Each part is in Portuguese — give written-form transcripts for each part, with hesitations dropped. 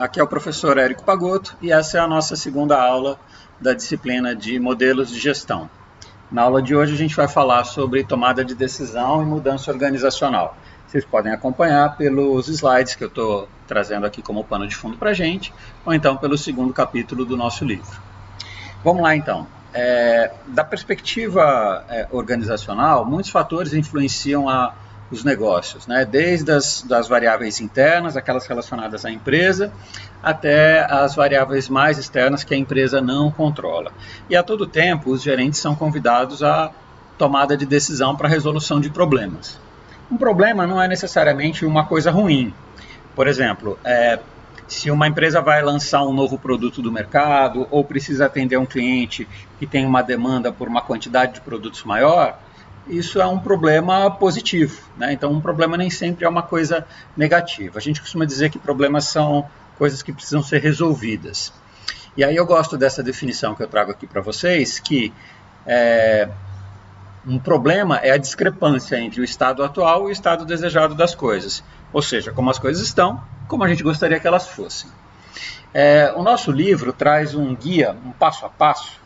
Aqui é o professor Érico Pagotto e essa é a nossa segunda aula da disciplina de modelos de gestão. Na aula de hoje a gente vai falar sobre tomada de decisão e mudança organizacional. Vocês podem acompanhar pelos slides que eu estou trazendo aqui como pano de fundo para a gente, ou então pelo segundo capítulo do nosso livro. Vamos lá então. Da perspectiva organizacional, muitos fatores influenciam os negócios, né? Desde das variáveis internas, aquelas relacionadas à empresa, até as variáveis mais externas que a empresa não controla. E a todo tempo os gerentes são convidados à tomada de decisão para a resolução de problemas. Um problema não é necessariamente uma coisa ruim. Por exemplo, se uma empresa vai lançar um novo produto do mercado ou precisa atender um cliente que tem uma demanda por uma quantidade de produtos maior, isso é um problema positivo, né? Então, um problema nem sempre é uma coisa negativa. A gente costuma dizer que problemas são coisas que precisam ser resolvidas. E aí eu gosto dessa definição que eu trago aqui para vocês, que um problema é a discrepância entre o estado atual e o estado desejado das coisas. Ou seja, como as coisas estão, como a gente gostaria que elas fossem. O nosso livro traz um guia, um passo a passo,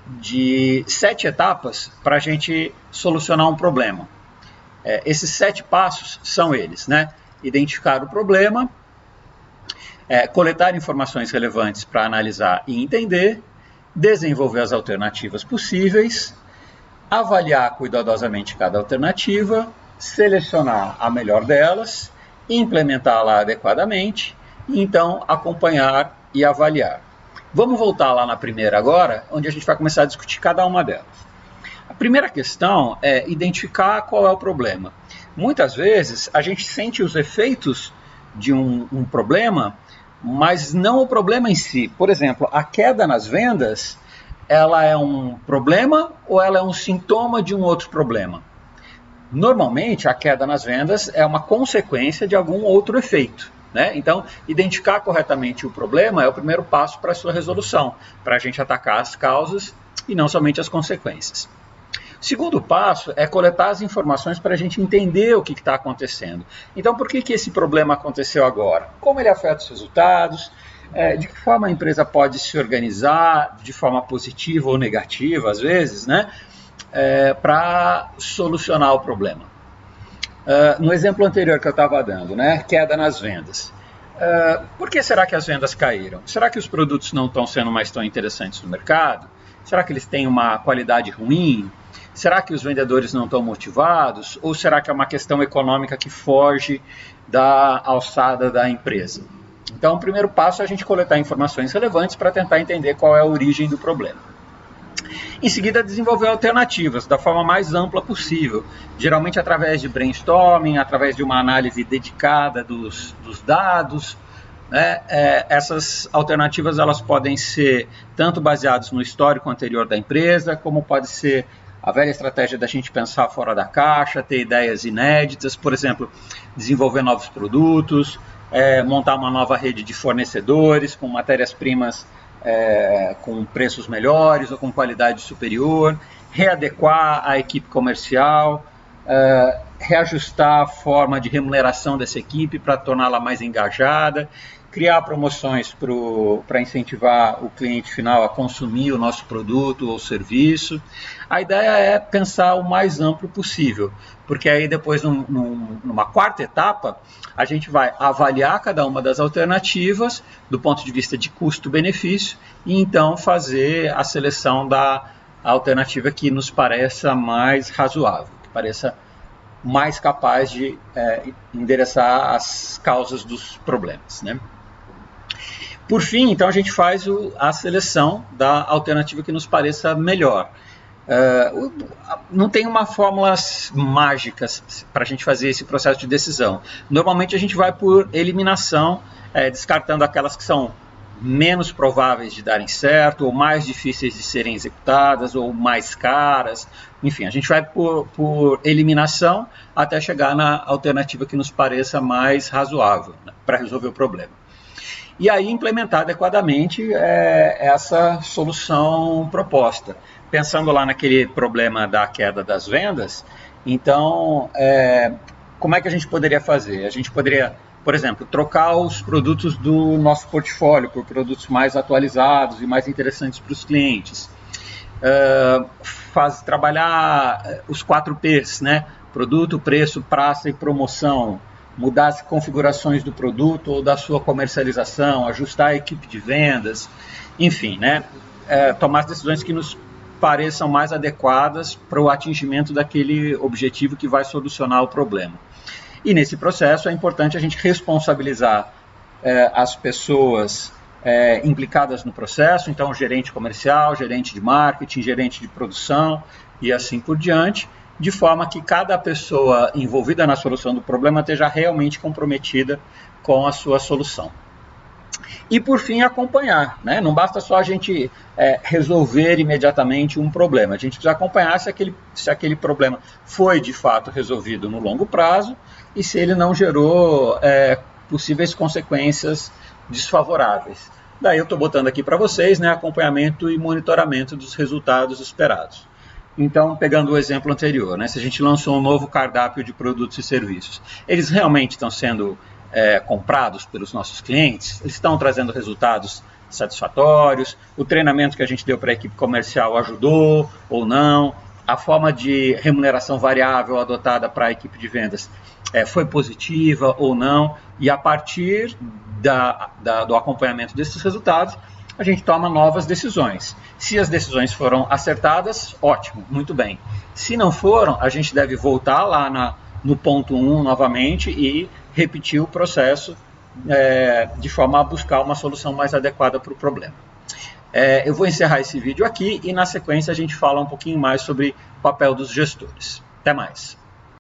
de 7 etapas para a gente solucionar um problema. Esses 7 passos são eles, né? Identificar o problema, coletar informações relevantes para analisar e entender, desenvolver as alternativas possíveis, avaliar cuidadosamente cada alternativa, selecionar a melhor delas, implementá-la adequadamente e então acompanhar e avaliar. Vamos voltar lá na primeira agora, onde a gente vai começar a discutir cada uma delas. A primeira questão é identificar qual é o problema. Muitas vezes a gente sente os efeitos de um problema, mas não o problema em si. Por exemplo, a queda nas vendas, ela é um problema ou ela é um sintoma de um outro problema? Normalmente, a queda nas vendas é uma consequência de algum outro efeito, né? Então, identificar corretamente o problema é o primeiro passo para a sua resolução, para a gente atacar as causas e não somente as consequências. O segundo passo é coletar as informações para a gente entender o que está acontecendo. Então, por que esse problema aconteceu agora? Como ele afeta os resultados? De que forma a empresa pode se organizar de forma positiva ou negativa, às vezes, né? Para solucionar o problema. No exemplo anterior que eu estava dando, né? Queda nas vendas. Por que será que as vendas caíram? Será que os produtos não estão sendo mais tão interessantes no mercado? Será que eles têm uma qualidade ruim? Será que os vendedores não estão motivados? Ou será que é uma questão econômica que foge da alçada da empresa? Então, o primeiro passo é a gente coletar informações relevantes para tentar entender qual é a origem do problema. Em seguida, desenvolver alternativas da forma mais ampla possível, geralmente através de brainstorming, através de uma análise dedicada dos dados, né? Essas alternativas elas podem ser tanto baseadas no histórico anterior da empresa, como pode ser a velha estratégia da gente pensar fora da caixa, ter ideias inéditas, por exemplo, desenvolver novos produtos, montar uma nova rede de fornecedores com matérias-primas com preços melhores ou com qualidade superior, readequar a equipe comercial, reajustar a forma de remuneração dessa equipe para torná-la mais engajada, criar promoções para incentivar o cliente final a consumir o nosso produto ou serviço. A ideia é pensar o mais amplo possível, porque aí depois, numa quarta etapa, a gente vai avaliar cada uma das alternativas do ponto de vista de custo-benefício e então fazer a seleção da alternativa que nos pareça mais razoável, que pareça mais capaz de endereçar as causas dos problemas, né? Por fim, então, a gente faz a seleção da alternativa que nos pareça melhor. Não tem uma fórmula mágica para a gente fazer esse processo de decisão. Normalmente a gente vai por eliminação, descartando aquelas que são menos prováveis de darem certo, ou mais difíceis de serem executadas, ou mais caras. Enfim, a gente vai por eliminação até chegar na alternativa que nos pareça mais razoável, né, para resolver o problema. E aí implementar adequadamente essa solução proposta. Pensando lá naquele problema da queda das vendas, então, como é que a gente poderia fazer? A gente poderia Por exemplo, trocar os produtos do nosso portfólio por produtos mais atualizados e mais interessantes para os clientes. Trabalhar os 4 P's, né? Produto, preço, praça e promoção. Mudar as configurações do produto ou da sua comercialização, ajustar a equipe de vendas, enfim, né? Tomar as decisões que nos pareçam mais adequadas para o atingimento daquele objetivo que vai solucionar o problema. E nesse processo é importante a gente responsabilizar as pessoas implicadas no processo, então o gerente comercial, gerente de marketing, gerente de produção e assim por diante, de forma que cada pessoa envolvida na solução do problema esteja realmente comprometida com a sua solução. E por fim, acompanhar, né? Não basta só a gente resolver imediatamente um problema, a gente precisa acompanhar se aquele problema foi de fato resolvido no longo prazo e se ele não gerou possíveis consequências desfavoráveis. Daí eu estou botando aqui para vocês, né, acompanhamento e monitoramento dos resultados esperados. Então, pegando o exemplo anterior, né, se a gente lançou um novo cardápio de produtos e serviços, eles realmente estão sendo comprados pelos nossos clientes? Eles estão trazendo resultados satisfatórios? O treinamento que a gente deu para a equipe comercial ajudou ou não? A forma de remuneração variável adotada para a equipe de vendas foi positiva ou não? E a partir do acompanhamento desses resultados, a gente toma novas decisões. Se as decisões foram acertadas, ótimo, muito bem. Se não foram, a gente deve voltar lá no ponto 1 novamente e repetir o processo de forma a buscar uma solução mais adequada para o problema. Eu vou encerrar esse vídeo aqui e na sequência a gente fala um pouquinho mais sobre o papel dos gestores. Até mais!